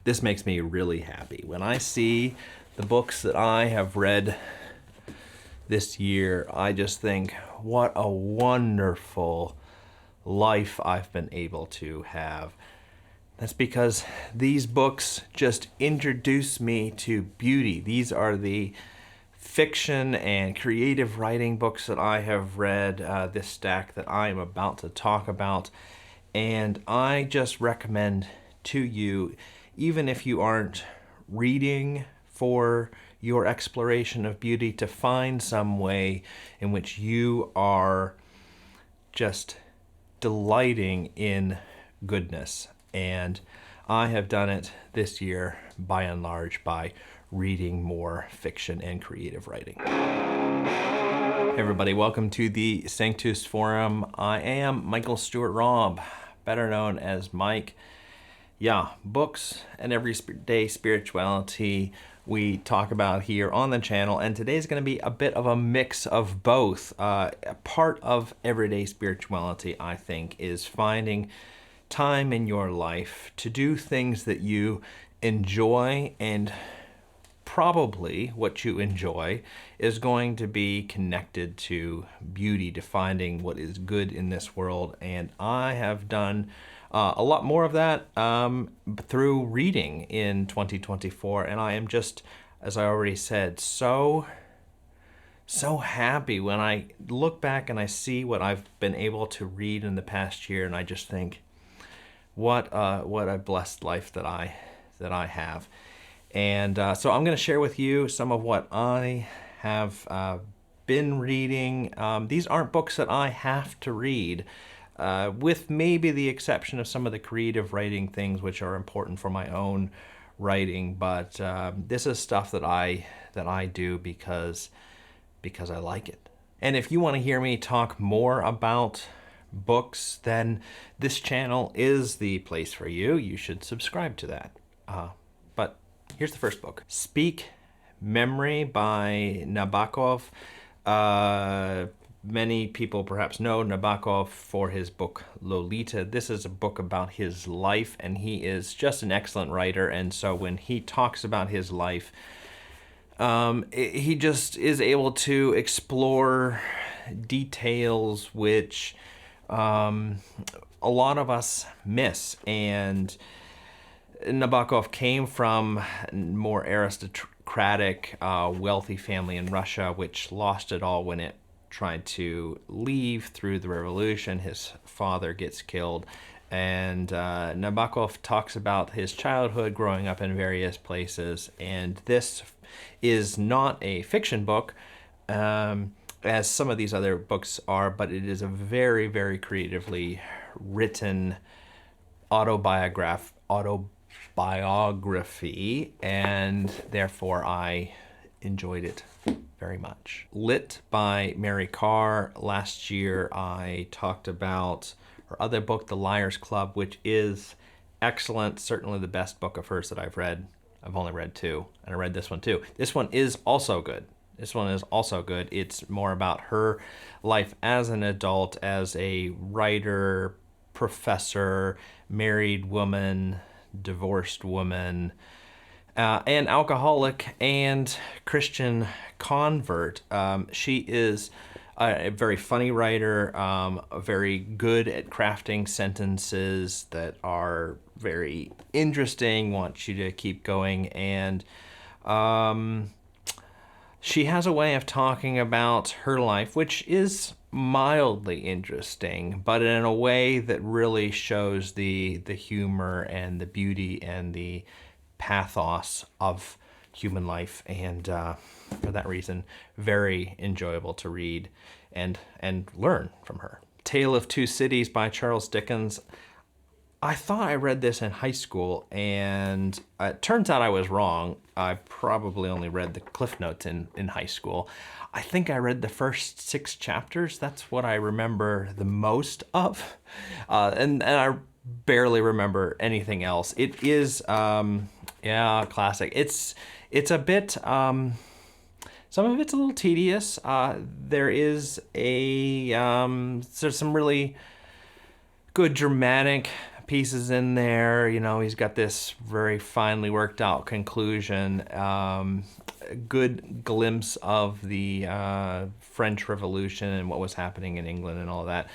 This makes me really happy. When I see the books that I have read this year, I just think, what a wonderful life I've been able to have. That's because these books just introduce me to beauty. These are the fiction and creative writing books that I have read, this stack that I am about to talk about. And I just recommend to you, even if you aren't reading for your exploration of beauty, to find some way in which you are just delighting in goodness. And I have done it this year, by and large, by reading more fiction and creative writing. Hey everybody, welcome to the Sanctus Forum. I am Michael Stewart Robb, better known as Mike. Yeah, books and everyday spirituality we talk about here on the channel, and today's going to be a bit of a mix of both. A part of everyday spirituality, I think, is finding time in your life to do things that you enjoy, and probably what you enjoy is going to be connected to beauty, to finding what is good in this world. And I have done a lot more of that through reading in 2024, and I am just, as I already said, so happy when I look back and I see what I've been able to read in the past year, and I just think, what a blessed life that I have. And so I'm going to share with you some of what I have been reading. These aren't books that I have to read, with maybe the exception of some of the creative writing things which are important for my own writing. But this is stuff that I do because I like it. And if you want to hear me talk more about books, then this channel is the place for you. You should subscribe to that. But here's the first book, Speak Memory by Nabokov. Many people perhaps know Nabokov for his book Lolita. This is a book about his life, and he is just an excellent writer. And so when he talks about his life, he just is able to explore details which a lot of us miss. And Nabokov came from a more aristocratic, wealthy family in Russia, which lost it all when it tried to leave through the revolution. His father gets killed, and Nabokov talks about his childhood growing up in various places. And this is not a fiction book, as some of these other books are, but it is a very, very creatively written autobiography, and therefore I enjoyed it very much. Lit by Mary Carr. Last year I talked about her other book, The Liars Club, which is excellent, certainly the best book of hers that I've read. I've only read two, and I read this one too. This one is also good. It's more about her life as an adult, as a writer, professor, married woman, divorced woman, an alcoholic and Christian convert. She is a very funny writer, very good at crafting sentences that are very interesting, want you to keep going. And she has a way of talking about her life, which is mildly interesting, but in a way that really shows the humor and the beauty and the pathos of human life. And for that reason, very enjoyable to read and learn from her. Tale of Two Cities by Charles Dickens. I thought I read this in high school, and it turns out I was wrong. I probably only read the Cliff Notes in high school. I think I read the first 6 chapters. That's what I remember the most of. And I barely remember anything else. It is, classic. It's a bit, some of it's a little tedious. There's some really good dramatic pieces in there. You know, he's got this very finely worked out conclusion. A good glimpse of the French Revolution and what was happening in England and all that.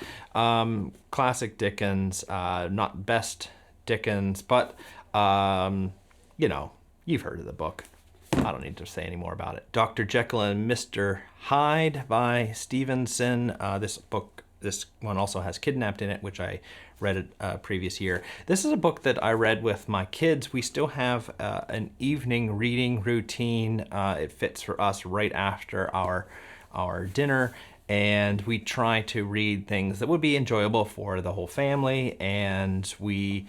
Classic Dickens, not best Dickens, but you know, you've heard of the book. I don't need to say any more about it. Dr. Jackel and Mr Hyde by Stevenson. This one also has Kidnapped in it, which I read previous year. This is a book that I read with my kids. We still have an evening reading routine. It fits for us right after our dinner, and we try to read things that would be enjoyable for the whole family. And we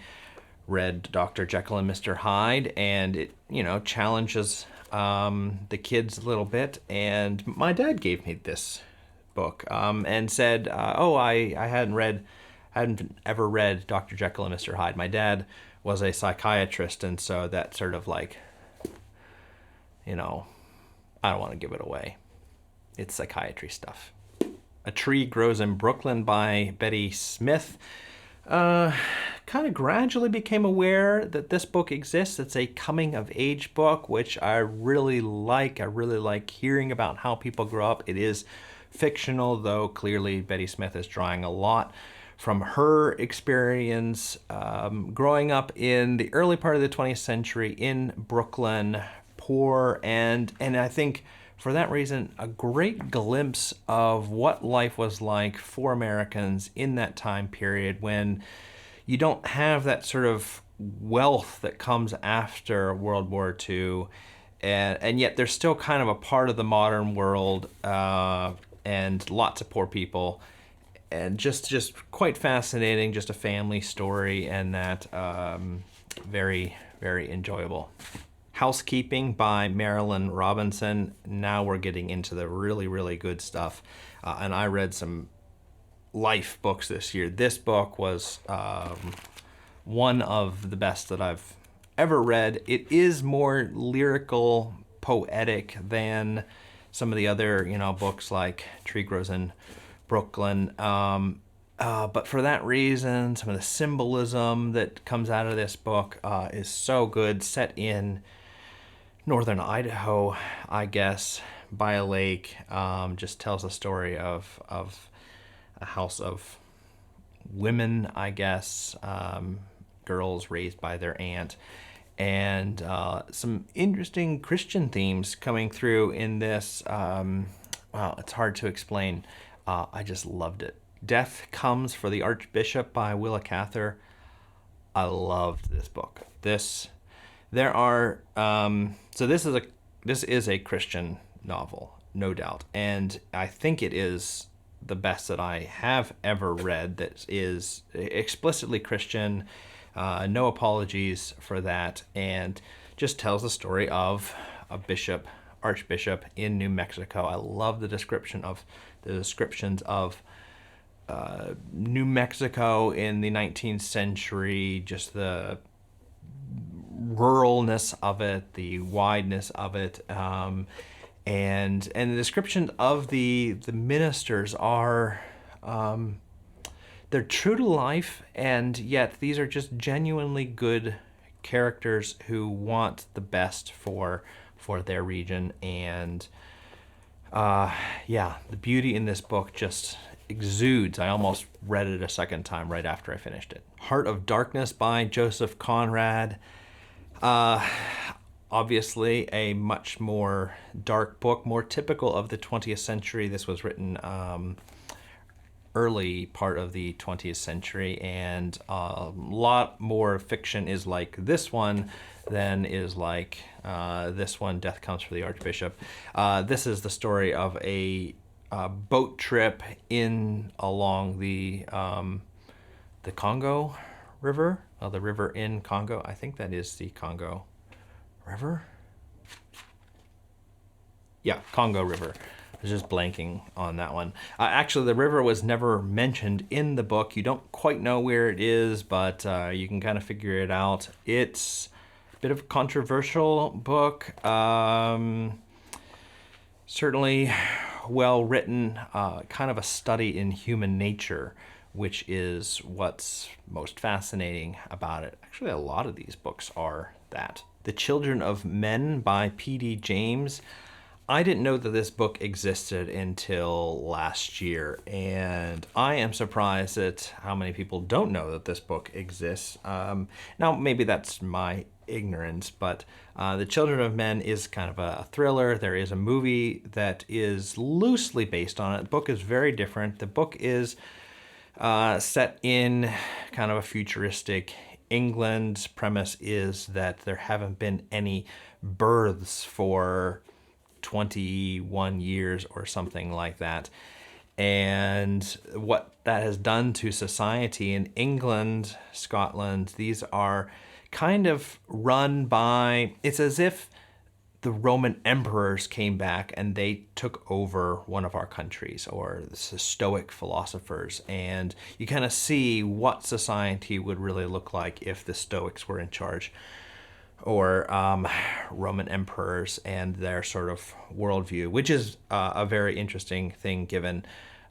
read Dr. Jackel and Mr Hyde, and it, you know, challenges the kids a little bit. And my dad gave me this book and said, I hadn't ever read Dr. Jackel and Mr Hyde. My dad was a psychiatrist, and so that sort of like, you know, I don't want to give it away. It's psychiatry stuff. A Tree Grows in Brooklyn by Betty Smith. Kind of gradually became aware that this book exists. It's a coming of age book, which I really like. I really like hearing about how people grow up. It is fictional, though clearly Betty Smith is drawing a lot from her experience growing up in the early part of the 20th century in Brooklyn, poor, and I think for that reason, a great glimpse of what life was like for Americans in that time period when you don't have that sort of wealth that comes after World War II, and yet they're still kind of a part of the modern world, and lots of poor people, and just quite fascinating, just a family story, and that very, very enjoyable. Housekeeping by Marilyn Robinson. Now we're getting into the really, really good stuff. And I read some life books this year. This book was one of the best that I've ever read. It is more lyrical, poetic than some of the other, you know, books like Tree Grows in Brooklyn. But for that reason, some of the symbolism that comes out of this book is so good. Set in northern Idaho, I guess, by a lake. Just tells a story of a house of women, I guess, girls raised by their aunt, and some interesting Christian themes coming through in this. Wow, it's hard to explain. I just loved it. Death Comes for the Archbishop by Willa Cather. I loved this book. This is a Christian novel, no doubt, and I think it is the best that I have ever read that is explicitly Christian. No apologies for that, and just tells the story of a archbishop in New Mexico. I love the descriptions of New Mexico in the 19th century, just the ruralness of it, the wideness of it, and the description of the ministers are they're true to life, and yet these are just genuinely good characters who want the best for their region. And the beauty in this book just exudes. I almost read it a second time right after I finished it. Heart of Darkness by Joseph Conrad. Obviously a much more dark book, more typical of the 20th century. This was written early part of the 20th century, and a lot more fiction is like this one than is like this one, Death Comes for the Archbishop. This is the story of a boat trip along the Congo River, the river in Congo. I think that is the Congo River. Yeah, Congo River. I was just blanking on that one. Actually, the river was never mentioned in the book. You don't quite know where it is, but you can kind of figure it out. It's a bit of a controversial book. Certainly well written, kind of a study in human nature which is what's most fascinating about it. Actually, a lot of these books are that. The Children of Men by P.D. James. I didn't know that this book existed until last year, and I am surprised at how many people don't know that this book exists. Now, maybe that's my ignorance, but The Children of Men is kind of a thriller. There is a movie that is loosely based on it. The book is very different. The book is set in kind of a futuristic England. Premise is that there haven't been any births for 21 years or something like that. And what that has done to society in England, Scotland, these are kind of run by, it's as if the Roman emperors came back and they took over one of our countries, or the Stoic philosophers, and you kind of see what society would really look like if the Stoics were in charge, or Roman emperors and their sort of worldview, which is a very interesting thing given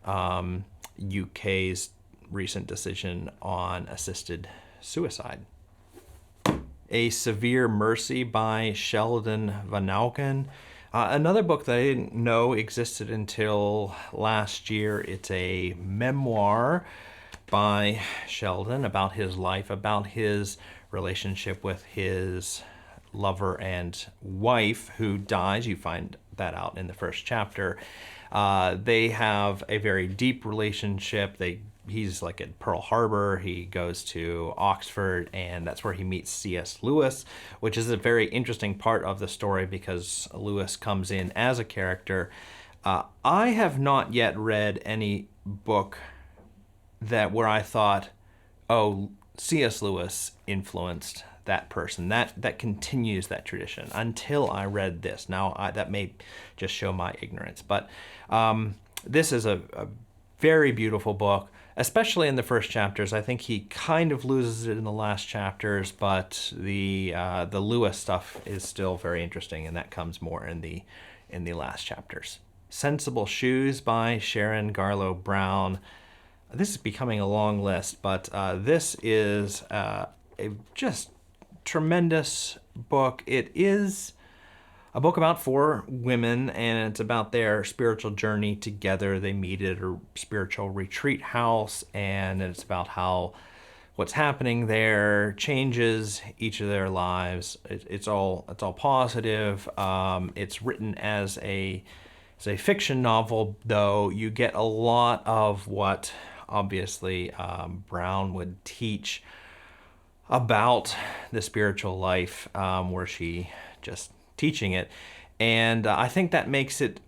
UK's recent decision on assisted suicide. A Severe Mercy by Sheldon Vanauken. Another book that I didn't know existed until last year. It's a memoir by Sheldon about his life, about his relationship with his lover and wife who dies. You find that out in the first chapter. They have a very deep relationship. He's like at Pearl Harbor. He goes to Oxford, and that's where he meets C.S. Lewis, which is a very interesting part of the story because Lewis comes in as a character. I have not yet read any book where I thought, oh, C.S. Lewis influenced that person. That continues that tradition until I read this. Now, that may just show my ignorance, but this is a very beautiful book, especially in the first chapters. I think he kind of loses it in the last chapters, but the Lewis stuff is still very interesting, and that comes more in the last chapters. Sensible Shoes by Sharon Garlow Brown. This is becoming a long list, but this is a just tremendous book. It is a book about 4 women, and it's about their spiritual journey together. They meet at a spiritual retreat house, and it's about how what's happening there changes each of their lives. It's all positive. It's written as a fiction novel, though you get a lot of what obviously Brown would teach about the spiritual life, where she just teaching it. And I think that makes it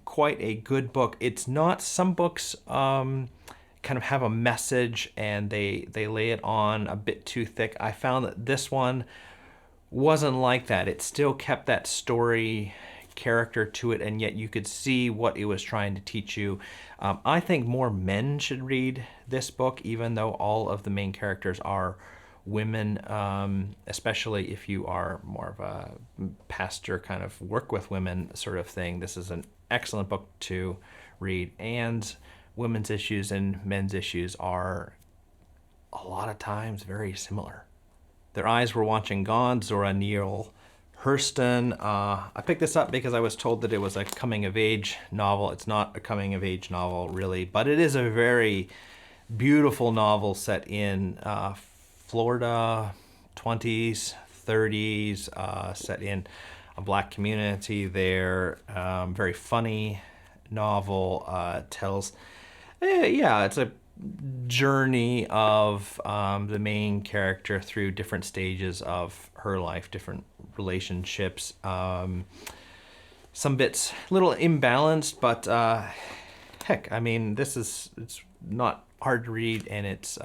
quite a good book. It's not, some books kind of have a message and they lay it on a bit too thick. I found that this one wasn't like that. It still kept that story character to it, and yet you could see what it was trying to teach you. I think more men should read this book, even though all of the main characters are women, especially if you are more of a pastor kind of work with women sort of thing. This is an excellent book to read, and women's issues and men's issues are a lot of times very similar. Their Eyes Were Watching God, Zora Neale Hurston. I picked this up because I was told that it was a coming-of-age novel. It's not a coming-of-age novel, really, but it is a very beautiful novel set in Florida, 20s, 30s, set in a black community there. Very funny novel. Tells, it's a journey of the main character through different stages of her life, different relationships. Some bits a little imbalanced, but heck, I mean, it's not hard to read, and it's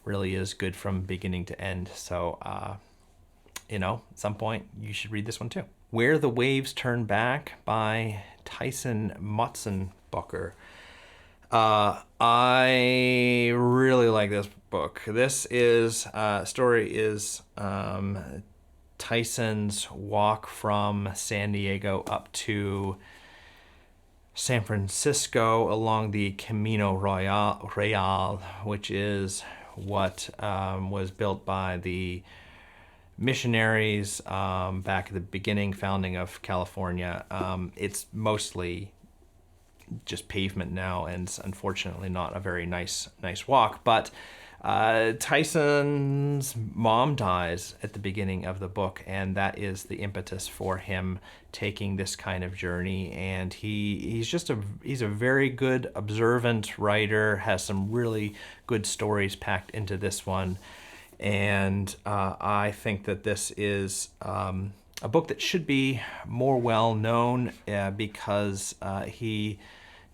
really is good from beginning to end. So, at some point you should read this one too. Where the Waves Turn Back by Tyson Motsenbucker. I really like this book. This story is Tyson's walk from San Diego up to San Francisco along the Camino Real, which is what was built by the missionaries back at the beginning, founding of California. It's mostly just pavement now, and unfortunately not a very nice walk. But Tyson's mom dies at the beginning of the book, and that is the impetus for him taking this kind of journey. And he's a very good, observant writer, has some really good stories packed into this one. And I think that this is a book that should be more well known because not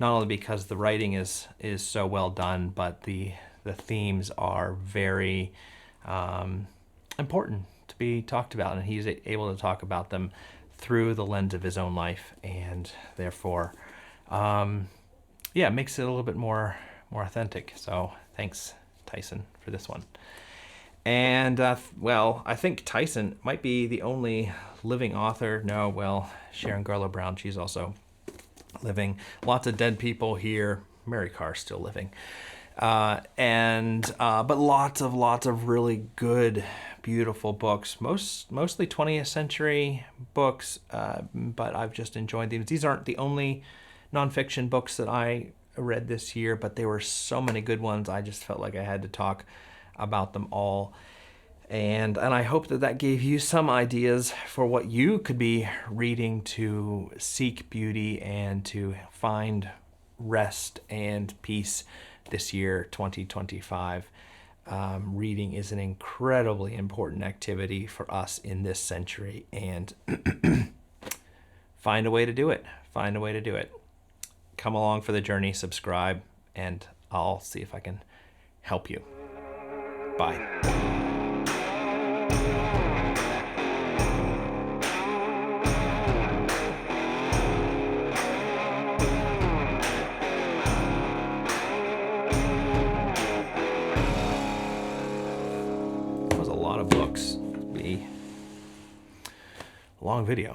only because the writing is so well done, but the themes are very important to be talked about, and he's able to talk about them through the lens of his own life, and therefore, it makes it a little bit more authentic. So thanks, Tyson, for this one. And, I think Tyson might be the only living author. No, Sharon Garlow Brown, she's also living. Lots of dead people here. Mary Carr's still living. But lots of really good, beautiful books. Mostly 20th century books, but I've just enjoyed these. These aren't the only nonfiction books that I read this year, but there were so many good ones. I just felt like I had to talk about them all. And I hope that gave you some ideas for what you could be reading to seek beauty and to find rest and peace this year, 2025. Reading is an incredibly important activity for us in this century, and find a way to do it. Come along for the journey, subscribe, and I'll see if I can help you. Bye. That was a lot of books. It'll be a long video.